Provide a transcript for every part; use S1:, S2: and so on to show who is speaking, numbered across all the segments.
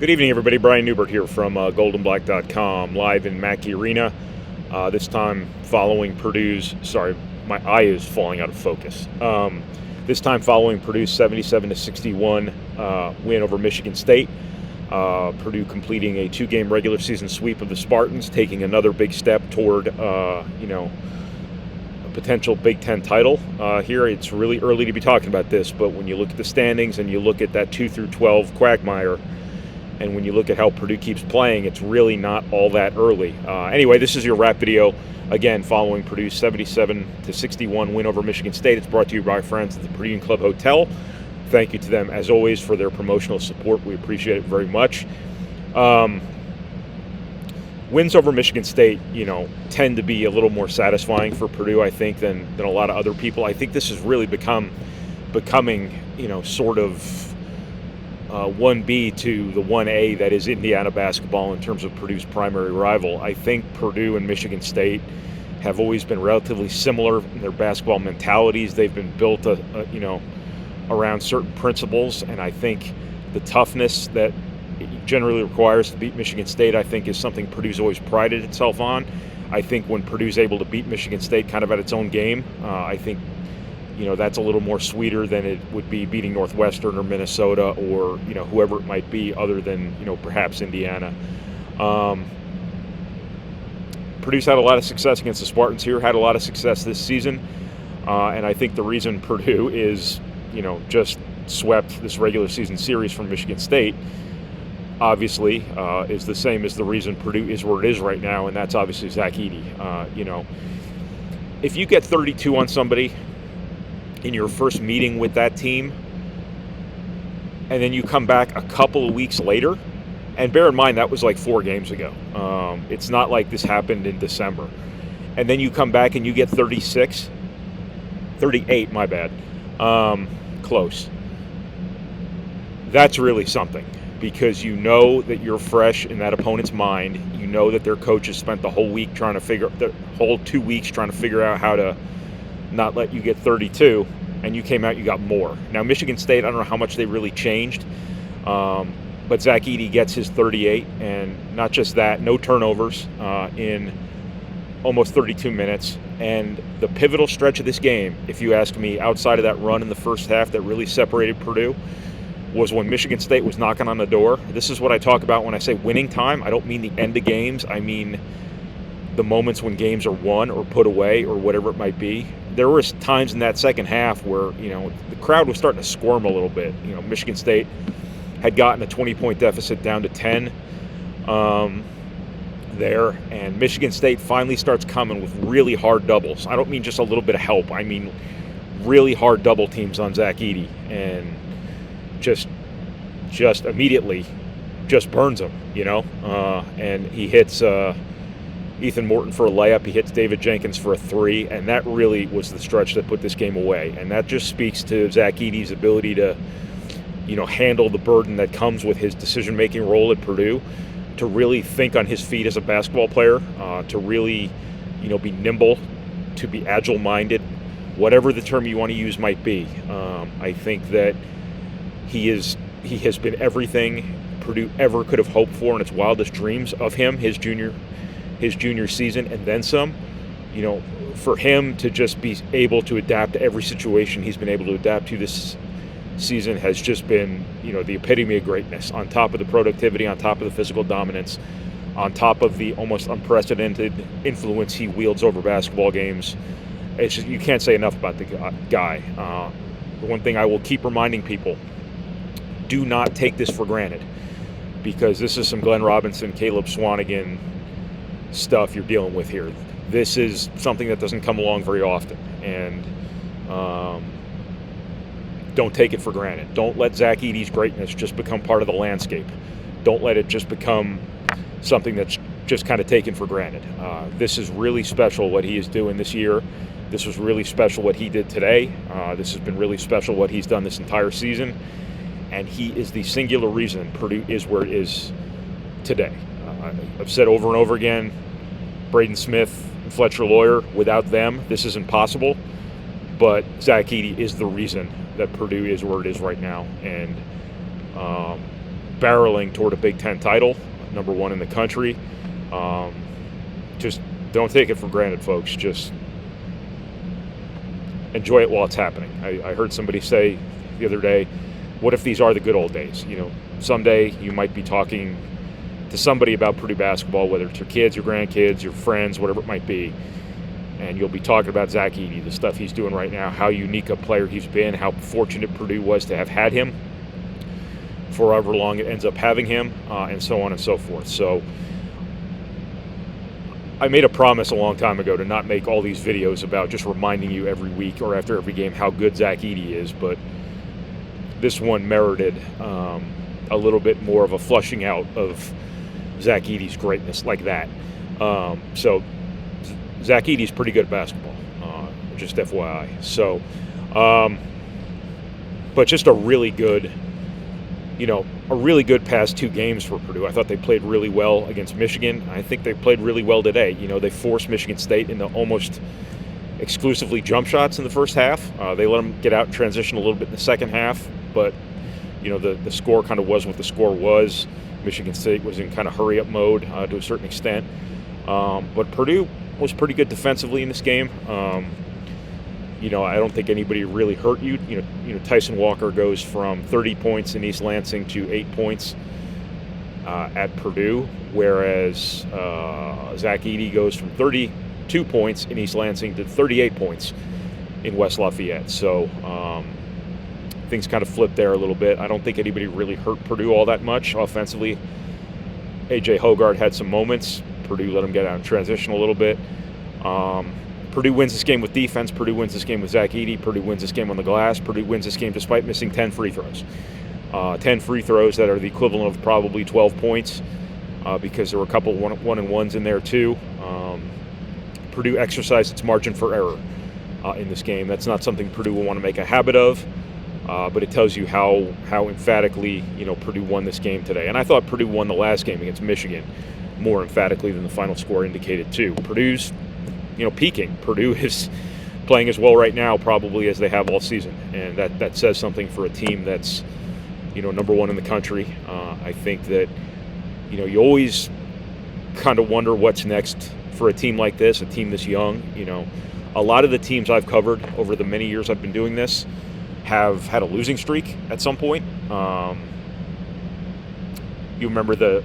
S1: Good evening, everybody. Brian Neubert here from goldenblack.com, live in Mackey Arena. This time following Purdue's, sorry, my eye is falling out of focus. This time following Purdue's 77-61 win over Michigan State. Purdue completing a two-game regular season sweep of the Spartans, taking another big step toward, a potential Big Ten title. Here, it's really early to be talking about this, but when you look at the standings and you look at that 2 through 12 quagmire, and when you look at how Purdue keeps playing, it's really not all that early. Anyway, this is your wrap video, again, following Purdue's 77-61 win over Michigan State. It's brought to you by our friends at the Purdue Club Hotel. Thank you to them, as always, for their promotional support. We appreciate it very much. Wins over Michigan State, tend to be a little more satisfying for Purdue, I think, than a lot of other people. I think this has really becoming, sort of 1B to the 1A that is Indiana basketball in terms of Purdue's primary rival. I think Purdue and Michigan State have always been relatively similar in their basketball mentalities. They've been built, around certain principles, and I think the toughness that it generally requires to beat Michigan State, I think, is something Purdue's always prided itself on. I think when Purdue's able to beat Michigan State kind of at its own game, I think that's a little more sweeter than it would be beating Northwestern or Minnesota or, whoever it might be other than, perhaps Indiana. Purdue's had a lot of success against the Spartans here, had a lot of success this season. And I think the reason Purdue is, just swept this regular season series from Michigan State, obviously, is the same as the reason Purdue is where it is right now, and that's obviously Zach-Edey. If you get 32 on somebody in your first meeting with that team, and then you come back a couple of weeks later, and bear in mind that was like 4 games ago. It's not like this happened in December. And then you come back and you get 38, my bad. Close. That's really something, because you know that you're fresh in that opponent's mind. You know that their coaches spent the whole 2 weeks trying to figure out how to not let you get 32, and you came out, you got more. Now, Michigan State, I don't know how much they really changed, but Zach-Edey gets his 38, and not just that, no turnovers in almost 32 minutes. And the pivotal stretch of this game, if you ask me, outside of that run in the first half that really separated Purdue, was when Michigan State was knocking on the door. This is what I talk about when I say winning time. I don't mean the end of games. I mean the moments when games are won or put away or whatever it might be. There were times in that second half where, the crowd was starting to squirm a little bit. Michigan State had gotten a 20-point deficit down to 10 there, and Michigan State finally starts coming with really hard doubles. I don't mean just a little bit of help. I mean really hard double teams on Zach-Edey, and just immediately just burns him, and he hits Ethan Morton for a layup. He hits David Jenkins for a 3, and that really was the stretch that put this game away. And that just speaks to Zach-Edey's ability to, handle the burden that comes with his decision-making role at Purdue, to really think on his feet as a basketball player, to really, be nimble, to be agile-minded, whatever the term you want to use might be. I think that he has been everything Purdue ever could have hoped for in its wildest dreams of him, his junior season, and then some. For him to just be able to adapt to every situation he's been able to adapt to this season has just been, the epitome of greatness, on top of the productivity, on top of the physical dominance, on top of the almost unprecedented influence he wields over basketball games. It's just, you can't say enough about the guy. The one thing I will keep reminding people, do not take this for granted, because this is some Glenn Robinson, Caleb Swanigan stuff you're dealing with here. This is something that doesn't come along very often, and don't take it for granted. Don't let Zach-Edey's greatness just become part of the landscape. Don't let it just become something that's just kind of taken for granted. This is really special what he is doing this year. This was really special what he did today. This has been really special what he's done this entire season, and he is the singular reason Purdue is where it is today. I've said over and over again, Braden Smith and Fletcher Lawyer, without them, this isn't possible. But Zach-Edey is the reason that Purdue is where it is right now. And barreling toward a Big Ten title, number one in the country. Just don't take it for granted, folks. Just enjoy it while it's happening. I heard somebody say the other day, what if these are the good old days? Someday you might be talking to somebody about Purdue basketball, whether it's your kids, your grandkids, your friends, whatever it might be, and you'll be talking about Zach-Edey, the stuff he's doing right now, how unique a player he's been, how fortunate Purdue was to have had him for however long it ends up having him, and so on and so forth. So I made a promise a long time ago to not make all these videos about just reminding you every week or after every game how good Zach-Edey is, but this one merited a little bit more of a flushing out of Zach-Edey's greatness like that. So Zach-Edey's pretty good at basketball, just FYI. So, but just a really good past two games for Purdue. I thought they played really well against Michigan. I think they played really well today. They forced Michigan State into almost exclusively jump shots in the first half. They let them get out and transition a little bit in the second half, but the score kind of was what the score was. Michigan State was in kind of hurry-up mode to a certain extent. But Purdue was pretty good defensively in this game. I don't think anybody really hurt you. Tyson Walker goes from 30 points in East Lansing to 8 points at Purdue, whereas Zach-Edey goes from 32 points in East Lansing to 38 points in West Lafayette. So things kind of flipped there a little bit. I don't think anybody really hurt Purdue all that much offensively. A.J. Hoggard had some moments. Purdue let him get out and transition a little bit. Purdue wins this game with defense. Purdue wins this game with Zach-Edey. Purdue wins this game on the glass. Purdue wins this game despite missing 10 free throws. 10 free throws that are the equivalent of probably 12 points because there were a couple one-and-ones in there too. Purdue exercised its margin for error in this game. That's not something Purdue will want to make a habit of, but it tells you how emphatically Purdue won this game today. And I thought Purdue won the last game against Michigan more emphatically than the final score indicated too. Purdue's peaking. Purdue is playing as well right now probably as they have all season, and that says something for a team that's number one in the country. I think that you always kind of wonder what's next for a team like this, a team this young. A lot of the teams I've covered over the many years I've been doing this have had a losing streak at some point. You remember the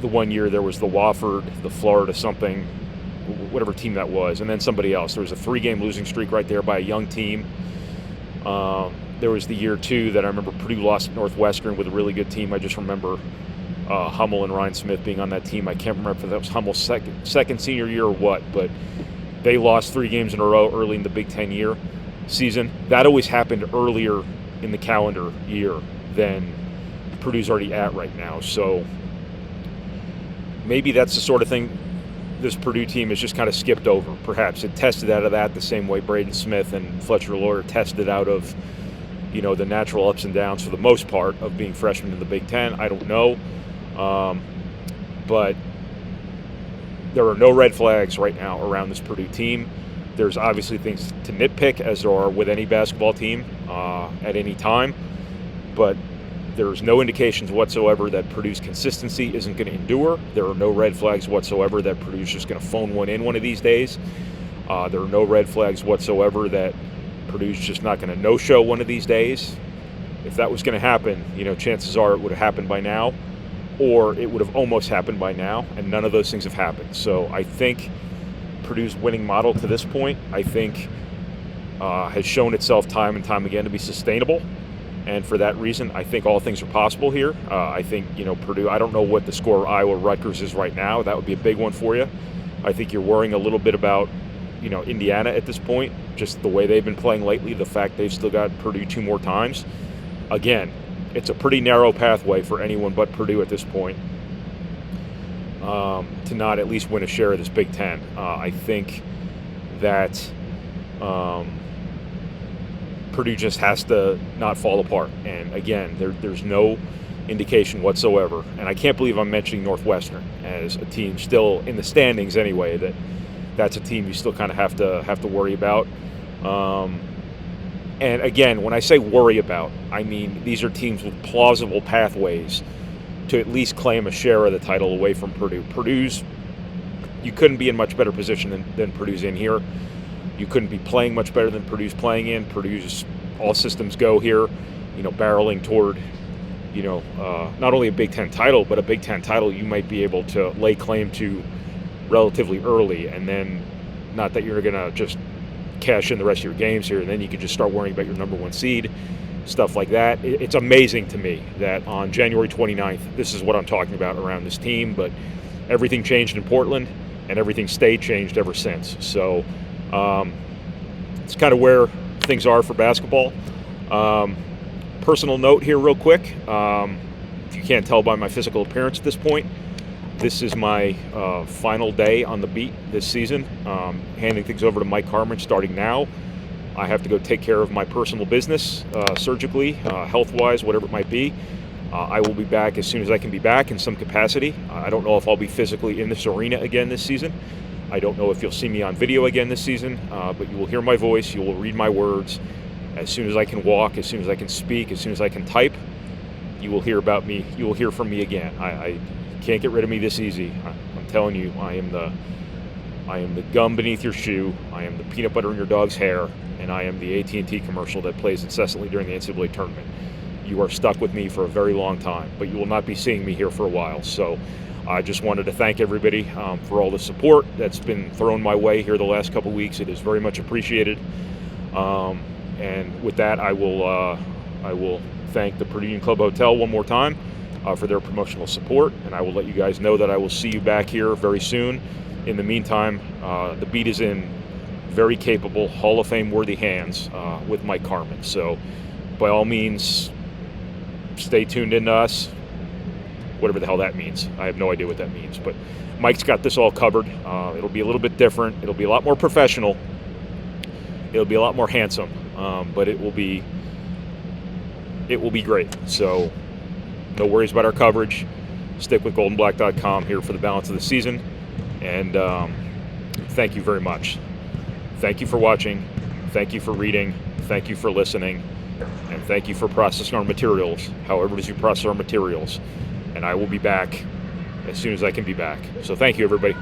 S1: one year there was the Wofford, the Florida something, whatever team that was, and then somebody else. There was a 3-game losing streak right there by a young team. There was the year, too, that I remember Purdue lost at Northwestern with a really good team. I just remember Hummel and Ryan Smith being on that team. I can't remember if that was Hummel's second senior year or what, but they lost 3 games in a row early in the Big Ten season. That always happened earlier in the calendar year than Purdue's already at right now. So maybe that's the sort of thing this Purdue team has just kind of skipped over. Perhaps it tested out of that the same way Braden Smith and Fletcher Loyer tested out of the natural ups and downs for the most part of being freshmen in the Big Ten. I don't know. But there are no red flags right now around this Purdue team. There's obviously things to nitpick, as there are with any basketball team at any time. But there's no indications whatsoever that Purdue's consistency isn't going to endure. There are no red flags whatsoever that Purdue's just going to phone one in one of these days. There are no red flags whatsoever that Purdue's just not going to no-show one of these days. If that was going to happen, chances are it would have happened by now, or it would have almost happened by now, and none of those things have happened. So I think Purdue's winning model to this point, I think, has shown itself time and time again to be sustainable. And for that reason, I think all things are possible here. I think, Purdue, I don't know what the score of Iowa-Rutgers is right now. That would be a big one for you. I think you're worrying a little bit about, Indiana at this point, just the way they've been playing lately, the fact they've still got Purdue 2 more times. Again, it's a pretty narrow pathway for anyone but Purdue at this point to not at least win a share of this Big Ten. I think that Purdue just has to not fall apart. And again, there's no indication whatsoever. And I can't believe I'm mentioning Northwestern as a team still in the standings anyway. That's a team you still kind of have to worry about. And again, when I say worry about, I mean these are teams with plausible pathways to at least claim a share of the title away from Purdue. You couldn't be in much better position than Purdue's in here. You couldn't be playing much better than Purdue's playing in. Purdue's all systems go here, barreling toward, not only a Big Ten title, but a Big Ten title you might be able to lay claim to relatively early, and then not that you're going to just cash in the rest of your games here, and then you can just start worrying about your number one seed, stuff like that. It's amazing to me that on January 29th, this is what I'm talking about around this team, but everything changed in Portland, and everything stayed changed ever since. So it's kind of where things are for basketball. Personal note here real quick. If you can't tell by my physical appearance at this point, this is my final day on the beat this season. Handing things over to Mike Harmon starting now. I have to go take care of my personal business, surgically, health-wise, whatever it might be. I will be back as soon as I can be back in some capacity. I don't know if I'll be physically in this arena again this season. I don't know if you'll see me on video again this season, but you will hear my voice, you will read my words. As soon as I can walk, as soon as I can speak, as soon as I can type, you will hear about me. You will hear from me again. I can't get rid of me this easy. I'm telling you, I am the gum beneath your shoe. I am the peanut butter in your dog's hair, and I am the AT&T commercial that plays incessantly during the NCAA tournament. You are stuck with me for a very long time, but you will not be seeing me here for a while. So I just wanted to thank everybody for all the support that's been thrown my way here the last couple weeks. It is very much appreciated. And with that, I will thank the Purdue Club Hotel one more time for their promotional support, and I will let you guys know that I will see you back here very soon. In the meantime, the beat is in very capable, Hall of Fame worthy hands with Mike Harmon. So by all means, stay tuned into us, whatever the hell that means. I have no idea what that means, but Mike's got this all covered. It'll be a little bit different. It'll be a lot more professional. It'll be a lot more handsome, but it will be great. So no worries about our coverage. Stick with goldenblack.com here for the balance of the season. And thank you very much. Thank you for watching. Thank you for reading. Thank you for listening. And thank you for processing our materials, however it is you process our materials. And I will be back as soon as I can be back. So thank you, everybody.